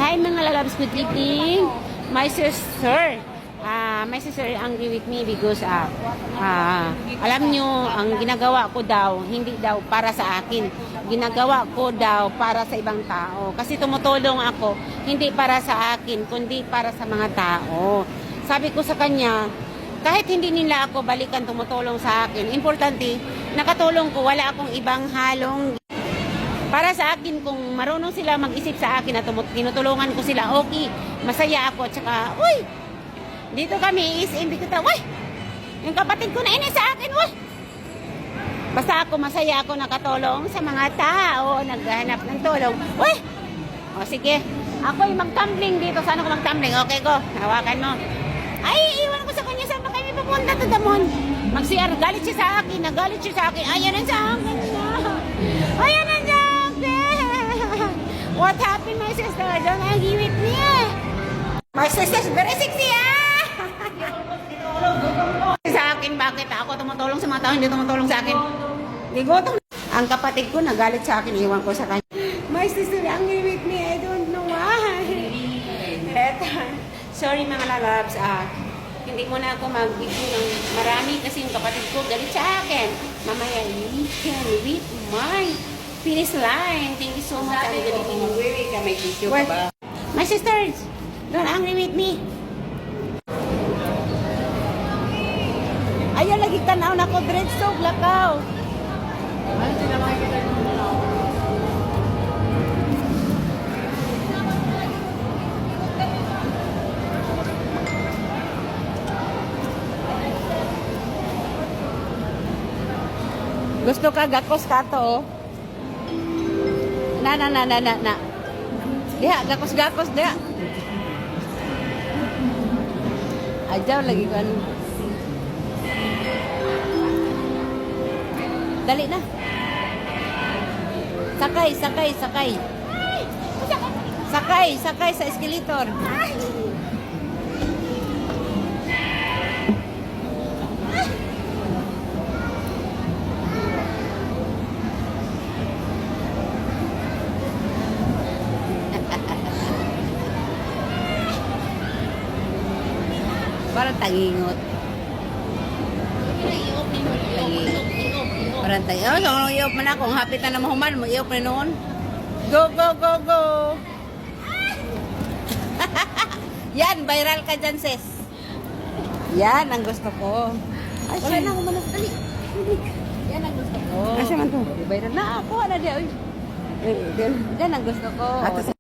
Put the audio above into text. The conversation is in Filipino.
Hi mga lalabs, good evening. My sister angry with me because alam nyo, ang ginagawa ko daw, hindi daw para sa akin. Ginagawa ko daw para sa ibang tao. Kasi tumutulong ako, hindi para sa akin, kundi para sa mga tao. Sabi ko sa kanya, kahit hindi nila ako balikan tumutulong sa akin, importante, nakatulong ko, wala akong ibang halong. Para sa akin, kung marunong sila mag-isip sa akin at tinutulungan ko sila, okay, masaya ako. At saka, uy, dito kami, hindi ko uy, yung kapatid ko na ini sa akin, uy. Basta ako, masaya ako nakatulong sa mga tao, naghahanap ng tulong. Uy, o sige, ako'y mag-tumbling dito. Saan ako mag-tumbling? Okay ko, hawakan mo. Ay, iwan ko sa kanya, saan ba kami pupunta to damon? Mag-CR, galit siya sa akin, nagalit siya sa akin. Ayan na sa akin na. Ayan na sa akin. What happened, my sister? Don't argue with me. My sister's very sexy, sa akin, bakit ako tumutulong sa mga tao, hindi tumutulong sa akin? Ligotong. Ang kapatid ko nagalit sa akin, iwan ko sa kanya. My sister angry with me, I don't know why. Sorry mga lalabs, hindi mo na ako mag-video ng marami kasi yung kapatid ko galit sa akin. Mamaya, you can read my finish line. Thank you so much. Sabi ko, kung mag-wiwi ka, may tissue ka ba? My sisters, don't angry with me. Ayaw lagi tanaw na ko, dreadstone, lakaw. Ano sila makikita nyo na? Gusto ka gakos ka to, oh. Na. Diha, gakos, diha. Ayaw lagi ko ano. Dali na. Sakay. Sakay sa escalator. Parang tangingot. Parang tangingot. So, iop man ako. Hapit na mahuman. Iop na noon. Go. Yan, viral ka dyan, sis. Yan ang gusto ko. Ay, wala na ako manas. Dali. Yan ang gusto ko. Asya man to? Viral na ako. Yan ang gusto ko.